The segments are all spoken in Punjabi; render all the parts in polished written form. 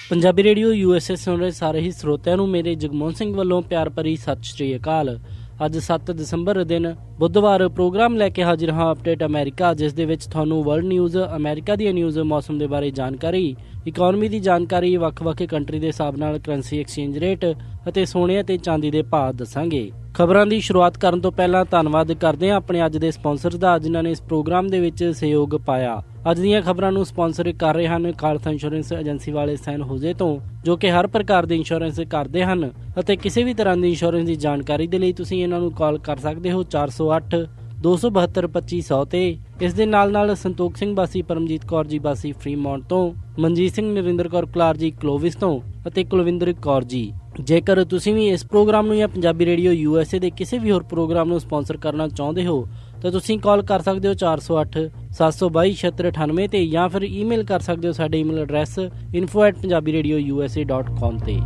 ਪੰਜਾਬੀ ਰੇਡੀਓ USA ਸੁਣ ਰਹੇ ਸਾਰੇ ਹੀ ਸਰੋਤਿਆਂ ਨੂੰ ਮੇਰੇ ਜਗਮੋਹਨ ਸਿੰਘ ਵੱਲੋਂ ਪਿਆਰ ਭਰੀ ਸਤਿ ਸ਼੍ਰੀ ਅਕਾਲ। ਅੱਜ 7 ਦਸੰਬਰ ਦਿਨ ਬੁੱਧਵਾਰ ਪ੍ਰੋਗਰਾਮ ਲੈ ਕੇ ਹਾਜ਼ਰ ਹਾਂ ਅਪਡੇਟ ਅਮਰੀਕਾ, ਜਿਸ ਦੇ ਵਿੱਚ ਤੁਹਾਨੂੰ ਵਰਲਡ ਨਿਊਜ਼, ਅਮਰੀਕਾ ਦੀਆਂ ਨਿਊਜ਼, ਮੌਸਮ ਦੇ ਬਾਰੇ ਜਾਣਕਾਰੀ, ਇਕਨੋਮੀ ਦੀ ਜਾਣਕਾਰੀ, ਵੱਖ-ਵੱਖ ਕੰਟਰੀ ਦੇ ਹਿਸਾਬ ਨਾਲ ਕਰੰਸੀ ਐਕਸਚੇਂਜ ਰੇਟ ਅਤੇ ਸੋਨੇ ਅਤੇ ਚਾਂਦੀ ਦੇ ਭਾਅ ਦੱਸਾਂਗੇ। ਖਬਰਾਂ ਦੀ ਸ਼ੁਰੂਆਤ ਕਰਨ ਤੋਂ ਪਹਿਲਾਂ ਧੰਨਵਾਦ ਕਰਦੇ ਹਾਂ ਆਪਣੇ ਅੱਜ ਦੇ ਸਪਾਂਸਰਸ ਦਾ, ਜਿਨ੍ਹਾਂ ਨੇ ਇਸ ਪ੍ਰੋਗਰਾਮ ਦੇ ਵਿੱਚ ਸਹਿਯੋਗ ਪਾਇਆ। ਅੱਜ ਦੀਆਂ ਖਬਰਾਂ ਨੂੰ ਸਪਾਂਸਰ ਕਰ ਰਹੇ ਹਨ ਖਾਲਸਾ ਇੰਸ਼ੋਰੈਂਸ ਏਜੰਸੀ ਵਾਲੇ ਸੈਨ ਹੋਜ਼ੇ ਤੋਂ, ਜੋ ਕਿ ਹਰ ਪ੍ਰਕਾਰ ਦੇ ਇੰਸ਼ੋਰੈਂਸ ਕਰਦੇ ਹਨ ਅਤੇ ਕਿਸੇ ਵੀ ਤਰ੍ਹਾਂ ਦੀ ਇੰਸ਼ੋਰੈਂਸ ਦੀ ਜਾਣਕਾਰੀ ਦੇ ਲਈ ਤੁਸੀਂ ਇਹਨਾਂ ਨੂੰ ਕਾਲ ਕਰ ਸਕਦੇ ਹੋ 408 272 2500 ਤੇ। ਇਸ ਦੇ ਨਾਲ ਸੰਤੋਖ ਸਿੰਘ ਬਾਸੀ, ਪਰਮਜੀਤ ਕੌਰ ਜੀ ਬਾਸੀ ਫਰੀਮੌਂਟ ਤੋਂ, ਮਨਜੀਤ ਸਿੰਘ, ਨਰਿੰਦਰ ਕੌਰ ਕਲਾਰ ਜੀ ਕਲੋਵਿਸ ਤੋਂ ਅਤੇ ਕੁਲਵਿੰਦਰ ਕੌਰ ਜੀ। ਜੇਕਰ ਤੁਸੀਂ ਵੀ ਇਸ ਪ੍ਰੋਗਰਾਮ ਨੂੰ ਜਾਂ ਪੰਜਾਬੀ ਰੇਡੀਓ USA ਦੇ ਕਿਸੇ ਵੀ ਹੋਰ ਪ੍ਰੋਗਰਾਮ ਨੂੰ ਸਪਾਂਸਰ ਕਰਨਾ ਚਾਹੁੰਦੇ ਹੋ ਤਾਂ ਤੁਸੀਂ ਕਾਲ ਕਰ ਸਕਦੇ ਹੋ 408 722 7698 ਤੇ, ਜਾਂ ਫਿਰ ਈਮੇਲ ਕਰ ਸਕਦੇ ਹੋ ਸਾਡੇ ਈਮੇਲ ਐਡਰੈਸ info@punjabiradiousa.com ਤੇ।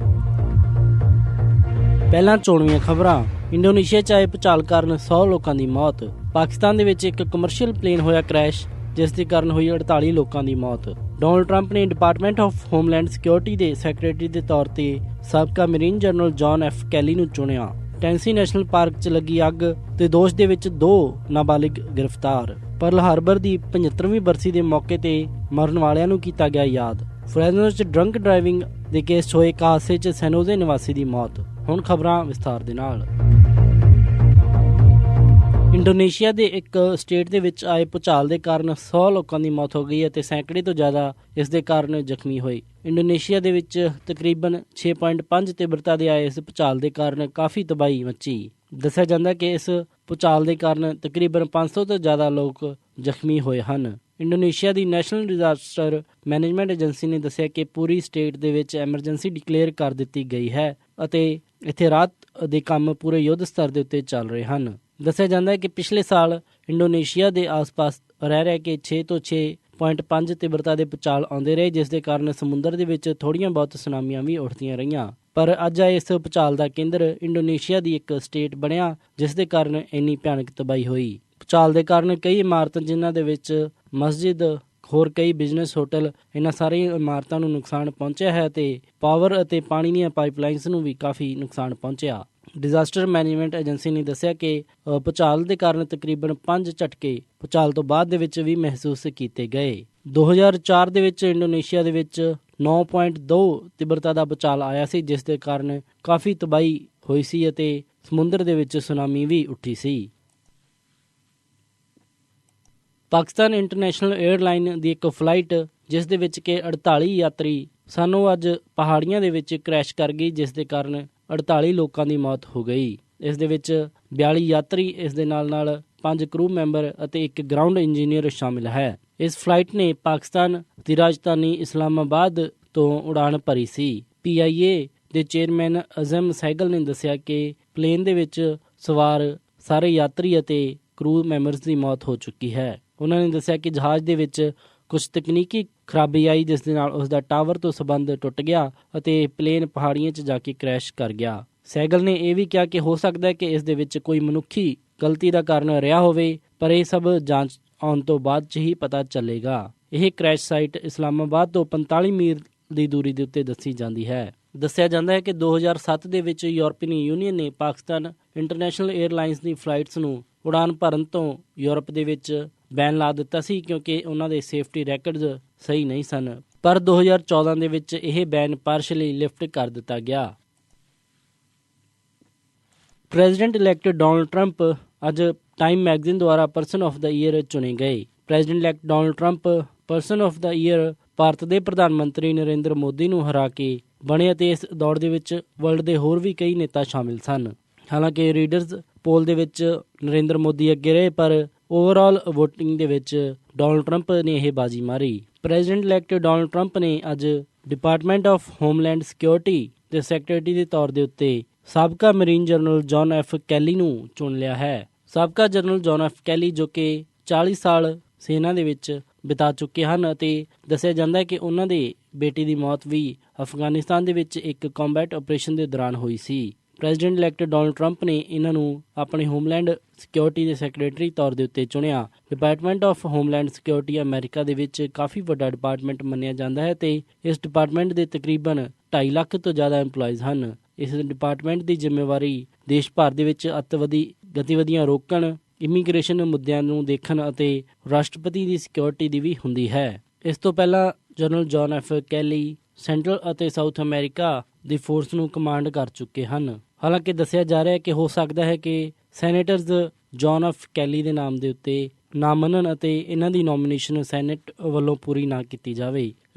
ਪਹਿਲਾਂ ਚੋਣਵੀਆਂ ਖਬਰਾਂ। ਇੰਡੋਨੇਸ਼ੀਆ 'ਚ ਆਏ ਭੂਚਾਲ ਕਾਰਨ 100 ਲੋਕਾਂ ਦੀ ਮੌਤ। ਪਾਕਿਸਤਾਨ ਦੇ ਵਿੱਚ ਇੱਕ ਕਮਰਸ਼ੀਅਲ ਪਲੇਨ ਹੋਇਆ ਕ੍ਰੈਸ਼, ਜਿਸ ਦੇ ਕਾਰਨ ਹੋਈ 48 ਲੋਕਾਂ ਦੀ ਮੌਤ। ਡੋਨਾਲਡ ਟਰੰਪ ਨੇ ਡਿਪਾਰਟਮੈਂਟ ਆਫ ਹੋਮਲੈਂਡ ਸਿਕਿਉਰਿਟੀ ਦੇ ਸੈਕਟਰੀ ਦੇ ਤੌਰ ਤੇ ਸਾਬਕਾ marine general John F. Kelly ਨੂੰ ਚੁਣਿਆ। ਟੈਂਸੀ ਨੈਸ਼ਨਲ ਪਾਰਕ 'ਚ ਲੱਗੀ ਅੱਗ ਤੇ ਦੋਸ਼ ਦੇ ਵਿੱਚ 2 ਨਾਬਾਲਿਗ ਗ੍ਰਿਫਤਾਰ। ਪਰਲ ਹਾਰਬਰ ਦੀ 75ਵੀਂ ਬਰਸੀ ਦੇ ਮੌਕੇ ਤੇ ਮਰਨ ਵਾਲਿਆਂ ਨੂੰ ਕੀਤਾ ਗਿਆ ਯਾਦ। ਫਰੈਜ਼ਨੋ 'ਚ ਡਰੰਕ ਡਰਾਈਵਿੰਗ ਦੇ ਕੇਸ 'ਚ ਹੋਏ ਇੱਕ ਹਾਦਸੇ 'ਚ ਸੈਨੋਜ਼ੇ ਨਿਵਾਸੀ ਦੀ ਮੌਤ। ਹੁਣ ਖਬਰਾਂ ਵਿਸਥਾਰ ਦੇ ਨਾਲ। ਇੰਡੋਨੇਸ਼ੀਆ ਦੇ ਇੱਕ ਸਟੇਟ ਦੇ ਵਿੱਚ ਆਏ ਭੂਚਾਲ ਦੇ ਕਾਰਨ 100 ਲੋਕਾਂ ਦੀ ਮੌਤ ਹੋ ਗਈ ਅਤੇ ਸੈਂਕੜੇ ਤੋਂ ਜ਼ਿਆਦਾ ਇਸ ਦੇ ਕਾਰਨ ਜ਼ਖਮੀ ਹੋਏ। ਇੰਡੋਨੇਸ਼ੀਆ ਦੇ ਵਿੱਚ ਤਕਰੀਬਨ 6.5 ਤੀਬਰਤਾ ਦੇ ਆਏ ਇਸ ਭੂਚਾਲ ਦੇ ਕਾਰਨ ਕਾਫੀ ਤਬਾਹੀ ਮੱਚੀ। ਦੱਸਿਆ ਜਾਂਦਾ ਕਿ ਇਸ ਭੂਚਾਲ ਦੇ ਕਾਰਨ ਤਕਰੀਬਨ 500 ਤੋਂ ਜ਼ਿਆਦਾ ਲੋਕ ਜ਼ਖਮੀ ਹੋਏ ਹਨ। ਇੰਡੋਨੇਸ਼ੀਆ ਦੀ ਨੈਸ਼ਨਲ ਡਿਜ਼ਾਸਟਰ ਮੈਨੇਜਮੈਂਟ ਏਜੰਸੀ ਨੇ ਦੱਸਿਆ ਕਿ ਪੂਰੀ ਸਟੇਟ ਦੇ ਵਿੱਚ ਐਮਰਜੈਂਸੀ ਡਿਕਲੇਅਰ ਕਰ ਦਿੱਤੀ ਗਈ ਹੈ ਅਤੇ ਇੱਥੇ ਰਾਹਤ ਦੇ ਕੰਮ ਪੂਰੇ ਯੁੱਧ ਸਤਰ ਦੇ ਉੱਤੇ ਚੱਲ ਰਹੇ ਹਨ। ਦੱਸਿਆ ਜਾਂਦਾ ਹੈ ਕਿ ਪਿਛਲੇ ਸਾਲ ਇੰਡੋਨੇਸ਼ੀਆ ਦੇ ਆਸ-ਪਾਸ ਰਹਿ ਕੇ 6 ਤੋਂ 6.5 ਤੀਬਰਤਾ ਦੇ ਭੂਚਾਲ ਆਉਂਦੇ ਰਹੇ, ਜਿਸ ਦੇ ਕਾਰਨ ਸਮੁੰਦਰ ਦੇ ਵਿੱਚ ਥੋੜ੍ਹੀਆਂ ਬਹੁਤ ਸੁਨਾਮੀਆਂ ਵੀ ਉੱਠਦੀਆਂ ਰਹੀਆਂ। ਪਰ ਅੱਜ ਆਏ ਇਸ ਭੂਚਾਲ ਦਾ ਕੇਂਦਰ ਇੰਡੋਨੇਸ਼ੀਆ ਦੀ ਇੱਕ ਸਟੇਟ ਬਣਿਆ, ਜਿਸ ਦੇ ਕਾਰਨ ਇੰਨੀ ਭਿਆਨਕ ਤਬਾਹੀ ਹੋਈ। ਭੂਚਾਲ ਦੇ ਕਾਰਨ ਕਈ ਇਮਾਰਤਾਂ, ਜਿਨ੍ਹਾਂ ਦੇ ਵਿੱਚ ਮਸਜਿਦ, ਹੋਰ ਕਈ ਬਿਜ਼ਨਸ, ਹੋਟਲ, ਇਹਨਾਂ ਸਾਰੀਆਂ ਇਮਾਰਤਾਂ ਨੂੰ ਨੁਕਸਾਨ ਪਹੁੰਚਿਆ ਹੈ ਤੇ ਪਾਵਰ ਅਤੇ ਪਾਣੀ ਦੀਆਂ ਪਾਈਪਲਾਈਨਸ ਨੂੰ ਵੀ ਕਾਫੀ ਨੁਕਸਾਨ ਪਹੁੰਚਿਆ। ਡਿਜ਼ਾਸਟਰ ਮੈਨੇਜਮੈਂਟ ਏਜੰਸੀ ਨੇ ਦੱਸਿਆ ਕਿ ਭੂਚਾਲ ਦੇ ਕਾਰਨ ਤਕਰੀਬਨ 5 ਝਟਕੇ ਭੂਚਾਲ ਤੋਂ ਬਾਅਦ ਦੇ ਵਿੱਚ ਵੀ ਮਹਿਸੂਸ ਕੀਤੇ ਗਏ। 2004 ਦੇ ਵਿੱਚ ਇੰਡੋਨੇਸ਼ੀਆ ਦੇ ਵਿੱਚ 9.2 ਤੀਬਰਤਾ ਦਾ ਭੂਚਾਲ ਆਇਆ ਸੀ, ਜਿਸ ਦੇ ਕਾਰਨ ਕਾਫੀ ਤਬਾਹੀ ਹੋਈ ਸੀ ਅਤੇ ਸਮੁੰਦਰ ਦੇ ਵਿੱਚ ਸੁਨਾਮੀ ਵੀ ਉੱਠੀ ਸੀ। ਪਾਕਿਸਤਾਨ ਇੰਟਰਨੈਸ਼ਨਲ ਏਅਰਲਾਈਨ ਦੀ ਇੱਕ ਫਲਾਈਟ, ਜਿਸ ਦੇ ਵਿੱਚ ਕਿ 48 ਯਾਤਰੀ ਸਨ, ਉਹ ਅੱਜ ਪਹਾੜੀਆਂ ਦੇ ਵਿੱਚ ਕ੍ਰੈਸ਼ ਕਰ ਗਈ, ਜਿਸ ਦੇ ਕਾਰਨ 48 ਲੋਕਾਂ ਦੀ ਮੌਤ ਹੋ ਗਈ। ਇਸ ਦੇ ਵਿੱਚ 42 ਯਾਤਰੀ, ਇਸ ਦੇ ਨਾਲ 5 ਕਰੂ ਮੈਂਬਰ ਅਤੇ ਇੱਕ ਗਰਾਊਂਡ ਇੰਜੀਨੀਅਰ ਸ਼ਾਮਿਲ ਹੈ। ਇਸ ਫਲਾਈਟ ਨੇ ਪਾਕਿਸਤਾਨ ਦੀ ਰਾਜਧਾਨੀ ਇਸਲਾਮਾਬਾਦ ਤੋਂ ਉਡਾਣ ਭਰੀ ਸੀ। PIA ਦੇ ਚੇਅਰਮੈਨ ਅਜ਼ਮ ਸਹਿਗਲ ਨੇ ਦੱਸਿਆ ਕਿ ਪਲੇਨ ਦੇ ਵਿੱਚ ਸਵਾਰ ਸਾਰੇ ਯਾਤਰੀ ਅਤੇ ਕਰੂ ਮੈਂਬਰਸ ਦੀ ਮੌਤ ਹੋ ਚੁੱਕੀ ਹੈ। ਉਹਨਾਂ ਨੇ ਦੱਸਿਆ ਕਿ ਜਹਾਜ਼ ਦੇ ਵਿੱਚ ਕੁਝ ਤਕਨੀਕੀ ਖਰਾਬੀ ਆਈ, ਜਿਸ ਦੇ ਨਾਲ ਉਸ ਦਾ ਟਾਵਰ ਤੋਂ ਸੰਬੰਧ ਟੁੱਟ ਗਿਆ ਅਤੇ ਪਲੇਨ ਪਹਾੜੀਆਂ 'ਚ ਜਾ ਕੇ ਕ੍ਰੈਸ਼ ਕਰ ਗਿਆ। ਸਹਿਗਲ ਨੇ ਇਹ ਵੀ ਕਿਹਾ ਕਿ ਹੋ ਸਕਦਾ ਹੈ ਕਿ ਇਸ ਦੇ ਵਿੱਚ ਕੋਈ ਮਨੁੱਖੀ ਗਲਤੀ ਦਾ ਕਾਰਨ ਰਿਹਾ ਹੋਵੇ, ਪਰ ਇਹ ਸਭ ਜਾਂਚ ਆਉਣ ਤੋਂ ਬਾਅਦ 'ਚ ਹੀ ਪਤਾ ਚੱਲੇਗਾ। ਇਹ ਕ੍ਰੈਸ਼ ਸਾਈਟ ਇਸਲਾਮਾਬਾਦ ਤੋਂ 45 ਮੀਲ ਦੀ ਦੂਰੀ ਦੇ ਉੱਤੇ ਦੱਸੀ ਜਾਂਦੀ ਹੈ। ਦੱਸਿਆ ਜਾਂਦਾ ਹੈ ਕਿ 2007 ਦੇ ਵਿੱਚ ਯੂਰਪੀਅਨ ਯੂਨੀਅਨ ਨੇ ਪਾਕਿਸਤਾਨ ਇੰਟਰਨੈਸ਼ਨਲ ਏਅਰਲਾਈਨਸ ਦੀ ਫਲਾਈਟਸ ਨੂੰ ਉਡਾਨ ਭਰਨ ਤੋਂ ਯੂਰਪ ਦੇ ਵਿੱਚ ਬੈਨ ਲਾ ਦਿੱਤਾ ਸੀ, ਕਿਉਂਕਿ ਉਹਨਾਂ ਦੇ ਸੇਫਟੀ ਰੈਕਰਡਸ ਸਹੀ ਨਹੀਂ ਸਨ। ਪਰ 2014 ਦੇ ਵਿੱਚ ਇਹ ਬੈਨ ਪਾਰਸ਼ਲੀ ਲਿਫਟ ਕਰ ਦਿੱਤਾ ਗਿਆ। ਪ੍ਰੈਜ਼ੀਡੈਂਟ ਇਲੈਕਟ ਡੋਨਾਲਡ ਟਰੰਪ ਅੱਜ ਟਾਈਮ ਮੈਗਜ਼ੀਨ ਦੁਆਰਾ ਪਰਸਨ ਆਫ ਦਾ ਈਅਰ ਚੁਣੇ ਗਏ। President elect Donald Trump person of the year Bharat ਦੇ ਪ੍ਰਧਾਨ ਮੰਤਰੀ ਨਰਿੰਦਰ ਮੋਦੀ ਨੂੰ ਹਰਾ ਕੇ ਬਣੇ ਅਤੇ ਇਸ ਦੌੜ ਦੇ ਵਿੱਚ ਵਰਲਡ ਦੇ ਹੋਰ ਵੀ ਕਈ ਨੇਤਾ ਸ਼ਾਮਿਲ ਸਨ। ਹਾਲਾਂਕਿ ਰੀਡਰਸ ਪੋਲ ਦੇ ਵਿੱਚ ਨਰਿੰਦਰ ਮੋਦੀ ਅੱਗੇ ਰਹੇ, ਪਰ ਓਵਰਆਲ ਵੋਟਿੰਗ ਦੇ ਵਿੱਚ ਡੋਨਾਲਡ ਟਰੰਪ ਨੇ ਇਹ ਬਾਜੀ ਮਾਰੀ। ਪ੍ਰੈਜ਼ੀਡੈਂਟ ਇਲੈਕਟ ਡੋਨਾਲਡ ਟਰੰਪ ਨੇ ਅੱਜ ਡਿਪਾਰਟਮੈਂਟ ਆਫ ਹੋਮਲੈਂਡ ਸਿਕਿਉਰਿਟੀ ਦੇ ਸੈਕਟਰੀ ਦੇ ਤੌਰ ਦੇ ਉੱਤੇ ਸਾਬਕਾ marine general John F. Kelly ਨੂੰ ਚੁਣ ਲਿਆ ਹੈ। ਸਾਬਕਾ ਜਨਰਲ ਜੌਨ F. ਕੈਲੀ, ਜੋ ਕਿ 40 ਸਾਲ ਸੈਨਾ ਦੇ ਵਿੱਚ ਬਿਤਾ ਚੁੱਕੇ ਹਨ ਅਤੇ ਦੱਸਿਆ ਜਾਂਦਾ ਹੈ ਕਿ ਉਹਨਾਂ ਦੇ ਬੇਟੀ ਦੀ ਮੌਤ ਵੀ ਅਫਗਾਨਿਸਤਾਨ ਦੇ ਵਿੱਚ ਇੱਕ ਕੰਬੈਟ ਆਪਰੇਸ਼ਨ ਦੇ ਦੌਰਾਨ ਹੋਈ ਸੀ। ਪ੍ਰੈਜ਼ੀਡੈਂਟ ਇਲੈਕਟ ਡੋਨਲਡ ਟਰੰਪ ਨੇ ਇਹਨਾਂ ਨੂੰ ਆਪਣੇ ਹੋਮਲੈਂਡ ਸਿਕਿਉਰਿਟੀ ਦੇ ਸੈਕਟਰੀ ਤੌਰ ਦੇ ਉੱਤੇ ਚੁਣਿਆ। Department of Homeland security America ਦੇ ਵਿੱਚ ਕਾਫੀ ਵੱਡਾ ਡਿਪਾਰਟਮੈਂਟ ਮੰਨਿਆ ਜਾਂਦਾ ਹੈ ਤੇ ਇਸ ਡਿਪਾਰਟਮੈਂਟ ਦੇ ਤਕਰੀਬਨ 2.5 ਲੱਖ ਤੋਂ ਜ਼ਿਆਦਾ EMPLOYEES ਹਨ। ਇਸ ਡਿਪਾਰਟਮੈਂਟ ਦੀ ਜ਼ਿੰਮੇਵਾਰੀ ਦੇਸ਼ ਭਰ ਦੇ ਵਿੱਚ ਅੱਤਵਾਦੀ ਗਤੀਵਿਧੀਆਂ ਰੋਕਣ, ਇਮੀਗ੍ਰੇਸ਼ਨ ਮੁੱਦਿਆਂ ਨੂੰ ਦੇਖਣ ਅਤੇ ਰਾਸ਼ਟਰਪਤੀ ਦੀ ਸਿਕਿਉਰਿਟੀ ਦੀ ਵੀ ਹੁੰਦੀ ਹੈ। ਇਸ ਤੋਂ ਪਹਿਲਾਂ general John F Kelly central ਅਤੇ ਸਾਊਥ ਅਮਰੀਕਾ ਦੀ ਫੋਰਸ ਨੂੰ ਕਮਾਂਡ ਕਰ ਚੁੱਕੇ ਹਨ। ਹਾਲਾਂਕਿ ਦੱਸਿਆ ਜਾ ਰਿਹਾ ਹੈ ਕਿ ਹੋ ਸਕਦਾ ਹੈ ਕਿ ਸੈਨੇਟਰਸ ਜੌਨ ਐਫ ਕੈਲੀ ਦੇ ਨਾਮ ਦੇ ਉੱਤੇ ਨਾ ਮੰਨਣ ਅਤੇ ਇਹਨਾਂ ਦੀ ਨੋਮੀਨੇਸ਼ਨ ਸੈਨੇਟ ਵੱਲੋਂ ਪੂਰੀ ਨਾ ਕੀਤੀ ਜਾਵੇ।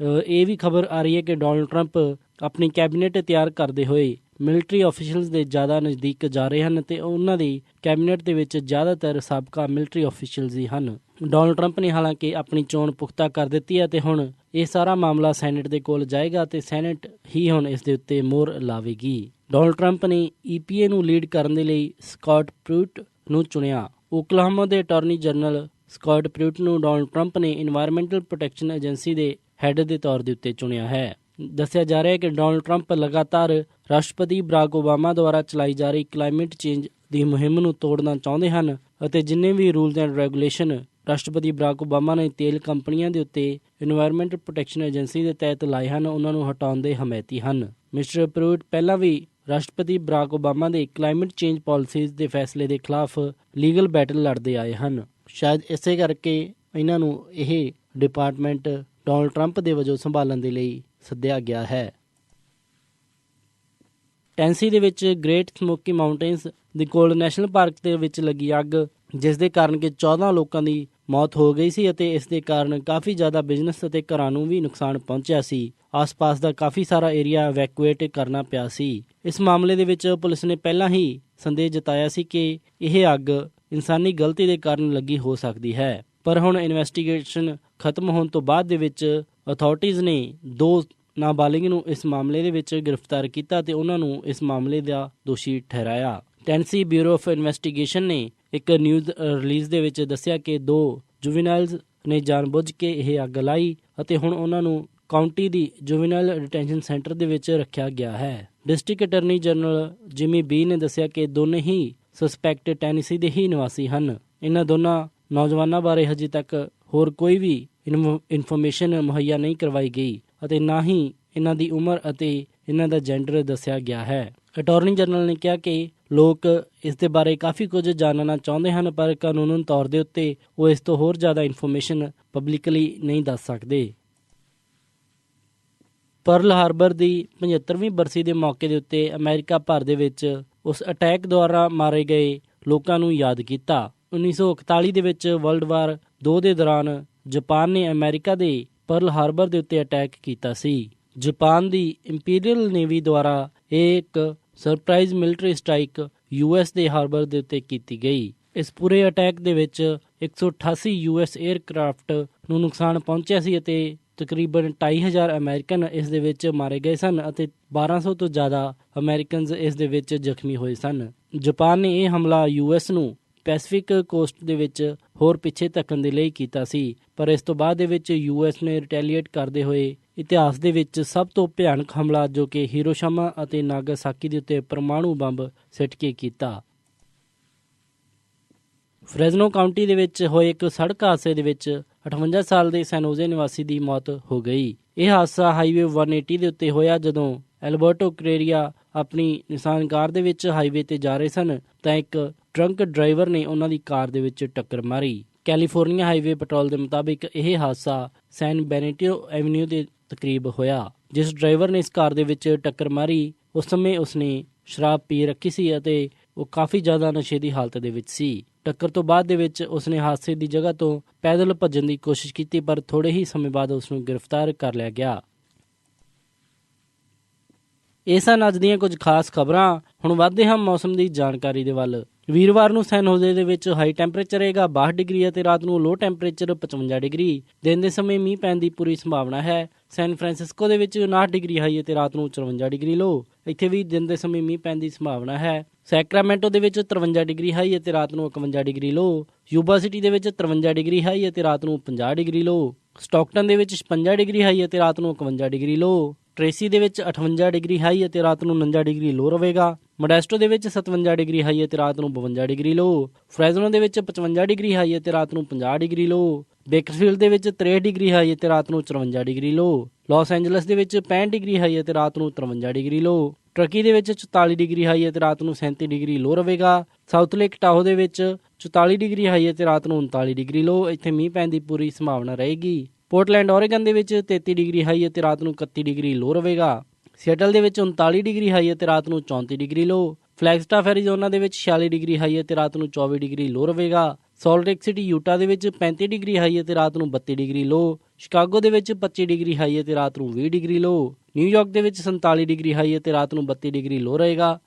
ਇਹ ਵੀ ਖਬਰ ਆ ਰਹੀ ਹੈ ਕਿ ਡੋਨਲਡ ਟਰੰਪ ਆਪਣੀ ਕੈਬਨਿਟ ਤਿਆਰ ਕਰਦੇ ਹੋਏ ਮਿਲਟਰੀ ਆਫੀਸ਼ੀਅਲਸ ਦੇ ਜ਼ਿਆਦਾ ਨਜ਼ਦੀਕ ਜਾ ਰਹੇ ਹਨ ਅਤੇ ਉਹਨਾਂ ਦੀ ਕੈਬਨਿਟ ਦੇ ਵਿੱਚ ਜ਼ਿਆਦਾਤਰ ਸਾਬਕਾ ਮਿਲਟਰੀ ਆਫੀਸ਼ੀਅਲਸ ਹੀ ਹਨ। ਡੋਨਲਡ ਟਰੰਪ ਨੇ ਹਾਲਾਂਕਿ ਆਪਣੀ ਚੋਣ ਪੁਖਤਾ ਕਰ ਦਿੱਤੀ ਹੈ ਅਤੇ ਹੁਣ ਇਹ ਸਾਰਾ ਮਾਮਲਾ ਸੈਨੇਟ ਦੇ ਕੋਲ ਜਾਏਗਾ ਅਤੇ ਸੈਨੇਟ ਹੀ ਹੁਣ ਇਸ ਦੇ ਉੱਤੇ ਮੋਹਰ ਲਾਵੇਗੀ। ਡੋਨਲਡ ਟਰੰਪ ਨੇ EPA ਨੂੰ ਲੀਡ ਕਰਨ ਦੇ ਲਈ ਸਕਾਟ ਪ੍ਰੂਟ ਨੂੰ ਚੁਣਿਆ। ਓਕਲਾਹੋਮਾ ਦੇ ਅਟਾਰਨੀ ਜਨਰਲ ਸਕਾਟ ਪ੍ਰੂਟ ਨੂੰ ਡੋਨਲਡ ਟਰੰਪ ਨੇ ਇਨਵਾਇਰਮੈਂਟਲ ਪ੍ਰੋਟੈਕਸ਼ਨ ਏਜੰਸੀ ਦੇ ਹੈੱਡ ਦੇ ਤੌਰ ਦੇ ਉੱਤੇ ਚੁਣਿਆ ਹੈ। ਦੱਸਿਆ ਜਾ ਰਿਹਾ ਹੈ ਕਿ ਡੋਨਲਡ ਟਰੰਪ ਲਗਾਤਾਰ ਰਾਸ਼ਟਰਪਤੀ ਬਰਾਕ ਓਬਾਮਾ ਦੁਆਰਾ ਚਲਾਈ ਜਾ ਰਹੀ ਕਲਾਈਮੇਟ ਚੇਂਜ ਦੀ ਮੁਹਿੰਮ ਨੂੰ ਤੋੜਨਾ ਚਾਹੁੰਦੇ ਹਨ ਅਤੇ ਜਿੰਨੇ ਵੀ ਰੂਲਸ ਐਂਡ ਰੈਗੂਲੇਸ਼ਨ ਰਾਸ਼ਟਰਪਤੀ ਬਰਾਕ ਓਬਾਮਾ ਨੇ ਤੇਲ ਕੰਪਨੀਆਂ ਦੇ ਉੱਤੇ ਇਨਵਾਇਰਮੈਂਟਲ ਪ੍ਰੋਟੈਕਸ਼ਨ ਏਜੰਸੀ ਦੇ ਤਹਿਤ ਲਾਏ ਹਨ, ਉਹਨਾਂ ਨੂੰ ਹਟਾਉਣ ਦੇ ਹਮਾਇਤੀ ਹਨ। ਮਿਸਟਰ ਪ੍ਰੂਟ ਪਹਿਲਾਂ ਵੀ ਰਾਸ਼ਟਰਪਤੀ ਬਰਾਕ ਓਬਾਮਾ ਦੇ ਕਲਾਈਮੇਟ ਚੇਂਜ ਪਾਲਿਸੀਜ਼ ਦੇ ਫੈਸਲੇ ਦੇ ਖਿਲਾਫ ਲੀਗਲ ਬੈਟਲ ਲੜਦੇ ਆਏ ਹਨ। ਸ਼ਾਇਦ ਇਸੇ ਕਰਕੇ ਇਹਨਾਂ ਨੂੰ ਇਹ ਡਿਪਾਰਟਮੈਂਟ ਡੋਨਲਡ ਟਰੰਪ ਦੇ ਵਜੋਂ ਸੰਭਾਲਣ ਦੇ ਲਈ ਸੱਦਿਆ ਗਿਆ ਹੈ। ਟੈਨਸੀ ਦੇ ਵਿੱਚ ਗ੍ਰੇਟ ਸਮੋਕੀ ਮਾਊਂਟੇਨਸ ਦੀ ਕੋਲ ਨੈਸ਼ਨਲ ਪਾਰਕ ਦੇ ਵਿੱਚ ਲੱਗੀ ਅੱਗ, ਜਿਸ ਦੇ ਕਾਰਨ ਕਿ 14 ਲੋਕਾਂ ਦੀ ਮੌਤ ਹੋ ਗਈ ਸੀ ਅਤੇ ਇਸ ਦੇ ਕਾਰਨ ਕਾਫੀ ਜ਼ਿਆਦਾ ਬਿਜ਼ਨਸ ਅਤੇ ਘਰਾਂ ਨੂੰ ਵੀ ਨੁਕਸਾਨ ਪਹੁੰਚਿਆ ਸੀ। ਆਸ-ਪਾਸ ਦਾ ਕਾਫੀ ਸਾਰਾ ਏਰੀਆ ਇਵੈਕੂਏਟ ਕਰਨਾ ਪਿਆ ਸੀ। ਇਸ ਮਾਮਲੇ ਦੇ ਵਿੱਚ ਪੁਲਿਸ ਨੇ ਪਹਿਲਾਂ ਹੀ ਸੰਦੇਹ ਜਤਾਇਆ ਸੀ ਕਿ ਇਹ ਅੱਗ ਇਨਸਾਨੀ ਗਲਤੀ ਦੇ ਕਾਰਨ ਲੱਗੀ ਹੋ ਸਕਦੀ ਹੈ, ਪਰ ਹੁਣ ਇਨਵੈਸਟੀਗੇਸ਼ਨ ਖਤਮ ਹੋਣ ਤੋਂ ਬਾਅਦ ਦੇ ਵਿੱਚ ਅਥਾਰਟੀਜ਼ ਨੇ 2 ਨਾਬਾਲਿਗ ਨੂੰ ਇਸ ਮਾਮਲੇ ਦੇ ਵਿੱਚ ਗ੍ਰਿਫਤਾਰ ਕੀਤਾ ਤੇ ਉਹਨਾਂ ਨੂੰ ਇਸ ਮਾਮਲੇ ਦਾ ਦੋਸ਼ੀ ਠਹਿਰਾਇਆ। ਟੈਨਸੀ ਬਿਊਰੋ ਆਫ ਇਨਵੈਸਟੀਗੇਸ਼ਨ ਨੇ ਇੱਕ ਨਿਊਜ਼ ਰਿਲੀਜ਼ ਦੇ ਵਿੱਚ ਦੱਸਿਆ ਕਿ 2 ਜੁਵੈਨਾਈਲਸ ਨੇ ਜਾਣਬੁੱਝ ਕੇ ਇਹ ਅੱਗ ਲਾਈ ਅਤੇ ਹੁਣ ਉਹਨਾਂ ਨੂੰ ਕਾਉਂਟੀ ਦੀ ਜੁਵੈਨਾਈਲ ਡਿਟੈਂਸ਼ਨ ਸੈਂਟਰ ਦੇ ਵਿੱਚ ਰੱਖਿਆ ਗਿਆ ਹੈ। ਡਿਸਟ੍ਰਿਕਟ ਅਟਾਰਨੀ ਜਨਰਲ ਜਿਮੀ ਬੀ ਨੇ ਦੱਸਿਆ ਕਿ ਦੋਨੇ ਹੀ ਸਸਪੈਕਟ ਟੈਨੇਸੀ ਦੇ ਹੀ ਨਿਵਾਸੀ ਹਨ। ਇਹਨਾਂ ਦੋਨਾਂ ਨੌਜਵਾਨਾਂ ਬਾਰੇ ਹਜੇ ਤੱਕ ਹੋਰ ਕੋਈ ਵੀ ਇਨਫੋਰਮੇਸ਼ਨ ਮੁਹੱਈਆ ਨਹੀਂ ਕਰਵਾਈ ਗਈ ਅਤੇ ਨਾ ਹੀ ਇਹਨਾਂ ਦੀ ਉਮਰ ਅਤੇ ਇਹਨਾਂ ਦਾ ਜੈਂਡਰ ਦੱਸਿਆ ਗਿਆ ਹੈ। ਅਟਾਰਨੀ ਜਨਰਲ ਨੇ ਕਿਹਾ ਕਿ ਲੋਕ ਇਸ ਦੇ ਬਾਰੇ ਕਾਫੀ ਕੁਝ ਜਾਣਨਾ ਚਾਹੁੰਦੇ ਹਨ, ਪਰ ਕਾਨੂੰਨ ਤੌਰ ਦੇ ਉੱਤੇ ਉਹ ਇਸ ਤੋਂ ਹੋਰ ਜ਼ਿਆਦਾ ਇਨਫੋਰਮੇਸ਼ਨ ਪਬਲਿਕਲੀ ਨਹੀਂ ਦੱਸ ਸਕਦੇ। ਪਰਲ ਹਾਰਬਰ ਦੀ 75ਵੀਂ ਬਰਸੀ ਦੇ ਮੌਕੇ ਦੇ ਉੱਤੇ ਅਮਰੀਕਾ ਭਰ ਦੇ ਵਿੱਚ ਉਸ ਅਟੈਕ ਦੁਆਰਾ ਮਾਰੇ ਗਏ ਲੋਕਾਂ ਨੂੰ ਯਾਦ ਕੀਤਾ। 1941 ਦੇ ਵਿੱਚ ਵਰਲਡ ਵਾਰ 2 ਦੇ ਦੌਰਾਨ ਜਾਪਾਨ ਨੇ ਅਮਰੀਕਾ ਦੇ ਪਰਲ ਹਾਰਬਰ ਦੇ ਉੱਤੇ ਅਟੈਕ ਕੀਤਾ ਸੀ। ਜਾਪਾਨ ਦੀ ਇੰਪੀਰੀਅਲ ਨੇਵੀ ਦੁਆਰਾ ਇਹ ਇੱਕ ਸਰਪ੍ਰਾਈਜ਼ ਮਿਲਟਰੀ ਸਟ੍ਰਾਈਕ US ਦੇ ਹਾਰਬਰ ਦੇ ਉੱਤੇ ਕੀਤੀ ਗਈ। ਇਸ ਪੂਰੇ ਅਟੈਕ ਦੇ ਵਿੱਚ 188 US ਏਅਰਕ੍ਰਾਫਟ ਨੂੰ ਨੁਕਸਾਨ ਪਹੁੰਚਿਆ ਸੀ ਅਤੇ ਤਕਰੀਬਨ 2500 ਅਮਰੀਕਨ ਇਸ ਦੇ ਵਿੱਚ ਮਾਰੇ ਗਏ ਸਨ ਅਤੇ 1200 ਤੋਂ ਜ਼ਿਆਦਾ ਅਮਰੀਕਨਜ਼ ਇਸ ਦੇ ਵਿੱਚ ਜ਼ਖਮੀ ਹੋਏ ਸਨ। ਜਾਪਾਨ ਨੇ ਇਹ ਹਮਲਾ US ਨੂੰ ਪੈਸੀਫਿਕ ਕੋਸਟ ਦੇ ਵਿੱਚ ਹੋਰ ਪਿੱਛੇ ਧੱਕਣ ਦੇ ਲਈ ਕੀਤਾ ਸੀ, ਪਰ ਇਸ ਤੋਂ ਬਾਅਦ ਦੇ ਵਿੱਚ US ਨੇ ਰਿਟੈਲੀਏਟ ਕਰਦੇ ਹੋਏ ਇਤਿਹਾਸ ਦੇ ਵਿੱਚ ਸਭ ਤੋਂ ਭਿਆਨਕ ਹਮਲਾ ਜੋ ਕਿ ਹੀਰੋਸ਼ੀਮਾ ਅਤੇ ਨਾਗਾਸਾਕੀ ਦੇ ਉੱਤੇ ਪਰਮਾਣੂ ਬੰਬ ਸਿੱਟ ਕੇ ਕੀਤਾ। ਫਰੈਜ਼ਨੋ ਕਾਉਂਟੀ ਦੇ ਵਿੱਚ ਹੋਏ ਇੱਕ ਸੜਕ ਹਾਦਸੇ ਦੇ ਵਿੱਚ 58 ਸਾਲ ਦੇ ਸੈਨੋਜ਼ੇ ਨਿਵਾਸੀ ਦੀ ਮੌਤ ਹੋ ਗਈ। ਇਹ ਹਾਦਸਾ ਹਾਈਵੇ 180 ਦੇ ਉੱਤੇ ਹੋਇਆ ਜਦੋਂ ਐਲਬਰਟੋ ਕਰੇਰੀਆ ਆਪਣੀ ਨਿਸਾਨ ਕਾਰ ਦੇ ਵਿੱਚ ਹਾਈਵੇ ਤੇ ਜਾ ਰਹੇ ਸਨ ਤਾਂ ਇੱਕ ਡਰੰਕ ਡਰਾਈਵਰ ਨੇ ਉਹਨਾਂ ਦੀ ਕਾਰ ਦੇ ਵਿੱਚ ਟੱਕਰ ਮਾਰੀ। ਕੈਲੀਫੋਰਨੀਆ ਹਾਈਵੇ ਪੈਟਰੋਲ ਦੇ ਮੁਤਾਬਿਕ ਇਹ ਹਾਦਸਾ ਸੈਨ ਬੈਨੇਟੋ ਐਵਨਿਊ ਦੇ ਤਕਰੀਬ ਹੋਇਆ। ਜਿਸ ਡਰਾਈਵਰ ਨੇ ਇਸ ਕਾਰ ਦੇ ਵਿੱਚ ਟੱਕਰ ਮਾਰੀ ਉਸ ਸਮੇਂ ਉਸਨੇ ਸ਼ਰਾਬ ਪੀ ਰੱਖੀ ਸੀ ਅਤੇ ਉਹ ਕਾਫੀ ਜ਼ਿਆਦਾ ਨਸ਼ੇ ਦੀ ਹਾਲਤ ਦੇ ਵਿੱਚ ਸੀ। ਟੱਕਰ ਤੋਂ ਬਾਅਦ ਦੇ ਵਿੱਚ ਉਸਨੇ ਹਾਦਸੇ ਦੀ ਜਗ੍ਹਾ ਤੋਂ ਪੈਦਲ ਭੱਜਣ ਦੀ ਕੋਸ਼ਿਸ਼ ਕੀਤੀ, ਪਰ ਥੋੜੇ ਹੀ ਸਮੇਂ ਬਾਅਦ ਉਸਨੂੰ ਗ੍ਰਿਫਤਾਰ ਕਰ ਲਿਆ ਗਿਆ। ਇਹ ਸਨ ਅੱਜ ਦੀਆਂ ਕੁਝ ਖਾਸ ਖਬਰਾਂ। ਹੁਣ ਵੱਧਦੇ ਹਾਂ ਮੌਸਮ ਦੀ ਜਾਣਕਾਰੀ ਦੇ ਵੱਲ। ਵੀਰਵਾਰ ਨੂੰ ਸੈਨ ਹੋਜ਼ੇ ਦੇ ਵਿੱਚ ਹਾਈ ਟੈਂਪਰੇਚਰ ਰਹੇਗਾ 62 ਡਿਗਰੀ ਅਤੇ ਰਾਤ ਨੂੰ ਲੋ ਟੈਂਪਰੇਚਰ 55 ਡਿਗਰੀ। ਦਿਨ ਦੇ ਸਮੇਂ ਮੀਂਹ ਪੈਣ ਦੀ ਪੂਰੀ ਸੰਭਾਵਨਾ ਹੈ। ਸੈਨ ਫਰਾਂਸਿਸਕੋ ਦੇ ਵਿੱਚ 59 ਡਿਗਰੀ ਹਾਈ ਅਤੇ ਰਾਤ ਨੂੰ 54 ਡਿਗਰੀ ਲੋ। ਇੱਥੇ ਵੀ ਦਿਨ ਦੇ ਸਮੇਂ ਮੀਂਹ ਪੈਣ ਦੀ ਸੰਭਾਵਨਾ ਹੈ। ਸੈਕਰਾਮੈਂਟੋ ਦੇ ਵਿੱਚ 53 ਡਿਗਰੀ ਹਾਈ ਅਤੇ ਰਾਤ ਨੂੰ 51 ਡਿਗਰੀ ਲੋ। ਯੂਬਾ ਸਿਟੀ ਦੇ ਵਿੱਚ 53 ਡਿਗਰੀ ਹਾਈ ਅਤੇ ਰਾਤ ਨੂੰ 50 ਡਿਗਰੀ ਲੋ। ਸਟਾਕਟਨ ਦੇ ਵਿੱਚ 56 ਡਿਗਰੀ ਹਾਈ ਅਤੇ ਰਾਤ ਨੂੰ 51 ਡਿਗਰੀ ਲੋ। ਟ੍ਰੇਸੀ ਦੇ ਵਿੱਚ 58 ਡਿਗਰੀ ਹਾਈ ਅਤੇ ਰਾਤ ਨੂੰ 49 ਡਿਗਰੀ ਲੋ ਰਹੇਗਾ। ਮੋਡੈਸਟੋ ਦੇ ਵਿੱਚ 57 ਡਿਗਰੀ ਹਾਈ ਅਤੇ ਰਾਤ ਨੂੰ 52 ਡਿਗਰੀ ਲੋ। ਫਰੈਜ਼ਨੋ ਦੇ ਵਿੱਚ 55 ਡਿਗਰੀ ਹਾਈ ਅਤੇ ਰਾਤ ਨੂੰ 50 ਡਿਗਰੀ ਲੋ। ਬੇਕਰਫੀਲਡ ਦੇ ਵਿੱਚ 63 ਡਿਗਰੀ ਹਾਈ ਅਤੇ ਰਾਤ ਨੂੰ 54 ਡਿਗਰੀ ਲੋ। ਲਾਸ ਐਂਜਲਸ ਦੇ ਵਿੱਚ 65 ਡਿਗਰੀ ਹਾਈ ਅਤੇ ਰਾਤ ਨੂੰ 53 ਡਿਗਰੀ ਲੋ। ਟਰਕੀ ਦੇ ਵਿੱਚ 44 ਡਿਗਰੀ ਹਾਈ ਅਤੇ ਰਾਤ ਨੂੰ 37 ਡਿਗਰੀ ਲੋ ਰਹੇਗਾ। ਸਾਊਥ ਲੇਕ ਟਾਹੋ ਦੇ ਵਿੱਚ 44 ਡਿਗਰੀ ਹਾਈ ਅਤੇ ਰਾਤ ਨੂੰ 39 ਡਿਗਰੀ ਲੋ। ਇੱਥੇ ਮੀਂਹ ਪੈਣ ਦੀ ਪੂਰੀ ਸੰਭਾਵਨਾ ਰਹੇਗੀ। ਪੋਰਟਲੈਂਡ ਓਰੇਗਨ ਦੇ ਵਿੱਚ 33 ਡਿਗਰੀ ਹਾਈ ਅਤੇ ਰਾਤ ਨੂੰ 31 ਡਿਗਰੀ ਲੋ ਰਹੇਗਾ। ਸੀਐਟਲ ਦੇ ਵਿੱਚ 39 ਡਿਗਰੀ ਹਾਈ ਅਤੇ ਰਾਤ ਨੂੰ 34 ਡਿਗਰੀ ਲੋ। ਫਲੈਗਸਟਾਫ ਐਰੀਜ਼ੋਨਾ ਦੇ ਵਿੱਚ 46 ਡਿਗਰੀ ਹਾਈ ਅਤੇ ਰਾਤ ਨੂੰ 24 ਡਿਗਰੀ ਲੋ ਰਹੇਗਾ। ਸਾਲਟ ਲੇਕ ਸਿਟੀ ਯੂਟਾ ਦੇ ਵਿੱਚ 35 ਡਿਗਰੀ ਹਾਈ ਅਤੇ ਰਾਤ ਨੂੰ 32 ਡਿਗਰੀ ਲੋ। ਸ਼ਿਕਾਗੋ ਦੇ ਵਿੱਚ 25 ਡਿਗਰੀ ਹਾਈ ਅਤੇ ਰਾਤ ਨੂੰ 20 ਡਿਗਰੀ ਲੋ। ਨਿਊਯਾਰਕ ਦੇ ਵਿੱਚ 47 ਡਿਗਰੀ ਹਾਈ ਅਤੇ ਰਾਤ ਨੂੰ 32 ਡਿਗਰੀ ਲੋ ਰਹੇਗਾ।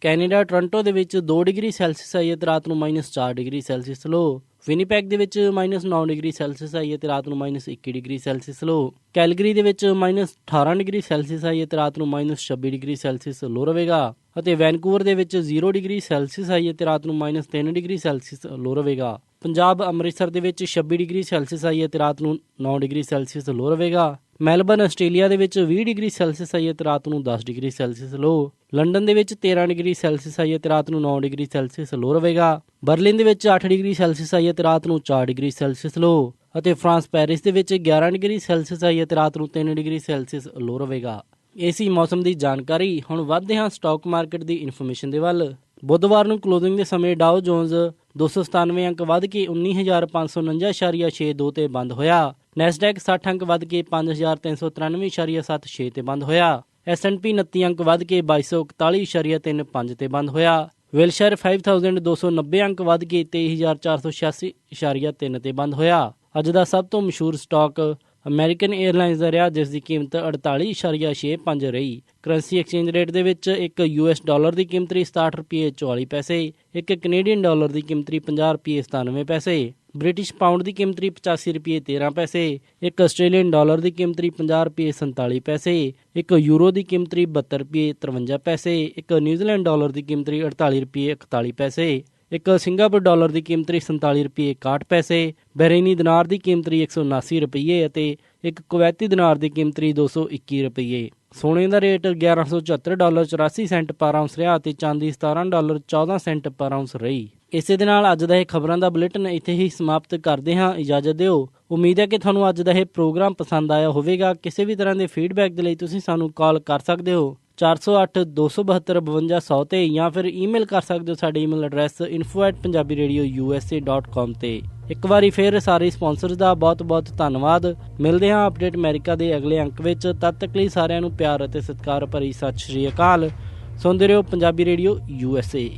ਕੈਨੇਡਾ ਟੋਰਾਂਟੋ ਦੇ ਵਿੱਚ 2 ਡਿਗਰੀ ਸੈਲਸੀਅਸ ਹਾਈ ਅਤੇ ਰਾਤ ਨੂੰ -4 ਡਿਗਰੀ ਸੈਲਸੀਅਸ ਲੋ। ਵਿਨੀਪੈਗ ਦੇ ਵਿੱਚ -9 ਡਿਗਰੀ ਸੈਲਸੀਅਸ ਹਾਈ ਅਤੇ ਰਾਤ ਨੂੰ -21 ਡਿਗਰੀ ਸੈਲਸੀਅਸ ਲੋ। ਕੈਲਗਰੀ ਦੇ ਵਿੱਚ -18 ਡਿਗਰੀ ਸੈਲਸੀਅਸ ਹਾਈ ਅਤੇ ਰਾਤ ਨੂੰ -26 ਡਿਗਰੀ ਸੈਲਸੀਅਸ ਲੋ ਰਹੇਗਾ। ਅਤੇ ਵੈਨਕੂਵਰ ਦੇ ਵਿੱਚ 0 ਡਿਗਰੀ ਸੈਲਸੀਅਸ ਹਾਈ ਅਤੇ ਰਾਤ ਨੂੰ -3 ਡਿਗਰੀ ਸੈਲਸੀਅਸ ਲੋ ਰਹੇਗਾ। ਪੰਜਾਬ ਅੰਮ੍ਰਿਤਸਰ ਦੇ ਵਿੱਚ 26 ਡਿਗਰੀ ਸੈਲਸੀਅਸ ਹਾਈ ਅਤੇ ਰਾਤ ਨੂੰ 9 ਡਿਗਰੀ ਸੈਲਸੀਅਸ ਲੋ ਰਹੇਗਾ। ਮੈਲਬਰਨ ਆਸਟ੍ਰੇਲੀਆ ਦੇ ਵਿੱਚ 20 ਡਿਗਰੀ ਸੈਲਸੀਅਸ ਹਾਈ ਅਤੇ ਰਾਤ ਨੂੰ 10 ਡਿਗਰੀ ਸੈਲਸੀਅਸ ਲੋ। ਲੰਡਨ ਦੇ ਵਿੱਚ 13 ਡਿਗਰੀ ਸੈਲਸੀਅਸ ਹਾਈ ਅਤੇ ਰਾਤ ਨੂੰ 9 ਡਿਗਰੀ ਸੈਲਸੀਅਸ ਲੋ ਰਹੇਗਾ। ਬਰਲਿਨ ਦੇ ਵਿੱਚ 8 ਡਿਗਰੀ ਸੈਲਸੀਅਸ ਹਾਈ ਅਤੇ ਰਾਤ ਨੂੰ 4 ਡਿਗਰੀ ਸੈਲਸੀਅਸ ਲੋ। ਅਤੇ ਫਰਾਂਸ ਪੈਰਿਸ ਦੇ ਵਿੱਚ 11 ਡਿਗਰੀ ਸੈਲਸੀਅਸ ਹਾਈ ਅਤੇ ਰਾਤ ਨੂੰ 3 ਡਿਗਰੀ ਸੈਲਸੀਅਸ ਲੋ ਰਹੇਗਾ। ਇਹ ਸੀ ਮੌਸਮ ਦੀ ਜਾਣਕਾਰੀ। ਹੁਣ ਵੱਧਦੇ ਹਾਂ ਸਟਾਕ ਮਾਰਕੀਟ ਦੀ ਇਨਫੋਰਮੇਸ਼ਨ ਦੇ ਵੱਲ। ਬੁੱਧਵਾਰ ਨੂੰ ਕਲੋਜ਼ਿੰਗ ਦੇ ਸਮੇਂ ਡਾਓ ਜੋਨਸ 297 ਅੰਕ ਵੱਧ ਕੇ 19,549.62 ਤੇ ਬੰਦ ਹੋਇਆ। ਨੈਸਡੈਕ 60 ਅੰਕ ਵੱਧ ਕੇ 5,393.76 ਤੇ ਬੰਦ ਹੋਇਆ। S&P 29 ਅੰਕ ਵੱਧ ਕੇ 2241.35 ਤੇ ਬੰਦ ਹੋਇਆ। ਵਿਲਸ਼ਰ 5290 ਅੰਕ ਵੱਧ ਕੇ 23,486.3 ਤੇ ਬੰਦ ਹੋਇਆ। ਅੱਜ ਦਾ ਸਭ ਤੋਂ ਮਸ਼ਹੂਰ ਸਟਾਕ ਅਮਰੀਕਨ 에ਅਰਲਾਈਨਸ ਦਾ ਰਿਹਾ, ਜਿਸ ਦੀ ਕੀਮਤ 48.65 ਰਹੀ। ਕਰੰਸੀ ਐਕਸਚੇਂਜ ਰੇਟ ਦੇ ਵਿੱਚ ਇੱਕ US ਡਾਲਰ ਦੀ ਕੀਮਤ 67 ਰੁਪਏ 44 ਪੈਸੇ, ਇੱਕ ਕੈਨੇਡੀਅਨ ਡਾਲਰ ਦੀ ਕੀਮਤ 50 ਰੁਪਏ 97 ਪੈਸੇ, ਬ੍ਰਿਟਿਸ਼ ਪਾਉਂਡ ਦੀ ਕੀਮਤ 85 ਰੁਪਏ 13 ਪੈਸੇ, ਇੱਕ ਆਸਟ੍ਰੇਲੀਅਨ ਡਾਲਰ ਦੀ ਕੀਮਤ 50 ਰੁਪਏ 47 ਪੈਸੇ, ਇੱਕ ਯੂਰੋ ਦੀ ਕੀਮਤ 72 ਰੁਪਏ 53 ਪੈਸੇ, ਇੱਕ ਨਿਊਜ਼ੀਲੈਂਡ ਡਾਲਰ ਦੀ ਕੀਮਤ 48 ਰੁਪਏ 41 ਪੈਸੇ, ਇੱਕ ਸਿੰਗਾਪੁਰ ਡਾਲਰ ਦੀ ਕੀਮਤ 47 ਰੁਪਏ 61 ਪੈਸੇ, ਬਹਿਰੀਨੀ ਦਿਨਾਰ ਦੀ ਕੀਮਤ 179 ਰੁਪਏ ਅਤੇ ਇੱਕ ਕੁਵੈਤੀ ਦਿਨਾਰ ਦੀ ਕੀਮਤ 221 ਰੁਪਏ। ਸੋਨੇ ਦਾ ਰੇਟ $1174.84 ਪਰ ਆਉਂਸ ਰਿਹਾ ਅਤੇ ਚਾਂਦੀ $17.14 ਪਰ ਆਉਂਸ ਰਹੀ। ਇਸੇ ਦੇ ਨਾਲ ਅੱਜ ਦਾ ਇਹ ਖਬਰਾਂ ਦਾ ਬੁਲੇਟਿਨ ਇੱਥੇ ਹੀ ਸਮਾਪਤ ਕਰਦੇ ਹਾਂ। ਇਜਾਜ਼ਤ ਦਿਓ। ਉਮੀਦ ਹੈ ਕਿ ਤੁਹਾਨੂੰ ਅੱਜ ਦਾ ਇਹ ਪ੍ਰੋਗਰਾਮ ਪਸੰਦ ਆਇਆ ਹੋਵੇਗਾ। ਕਿਸੇ ਵੀ ਤਰ੍ਹਾਂ ਦੇ ਫੀਡਬੈਕ ਦੇ ਲਈ ਤੁਸੀਂ ਸਾਨੂੰ ਕਾਲ ਕਰ ਸਕਦੇ ਹੋ 408-272-5200 ਤੇ ਜਾਂ ਫਿਰ ਈਮੇਲ ਕਰ ਸਕਦੇ ਹੋ ਸਾਡੇ ਈਮੇਲ ਐਡਰੈਸ info@punjabiradiousa.com ਤੇ। ਇੱਕ ਵਾਰੀ ਫਿਰ ਸਾਰੇ ਸਪਾਂਸਰਸ ਦਾ ਬਹੁਤ ਬਹੁਤ ਧੰਨਵਾਦ। ਮਿਲਦੇ ਹਾਂ ਅਪਡੇਟ ਅਮਰੀਕਾ ਦੇ ਅਗਲੇ ਅੰਕ ਵਿੱਚ। ਤਦ ਤੱਕ ਲਈ ਸਾਰਿਆਂ ਨੂੰ ਪਿਆਰ ਅਤੇ ਸਤਿਕਾਰ ਭਰੀ ਸਤਿ ਸ਼੍ਰੀ ਅਕਾਲ। ਸੁਣਦੇ ਰਹੋ ਪੰਜਾਬੀ ਰੇਡੀਓ USA।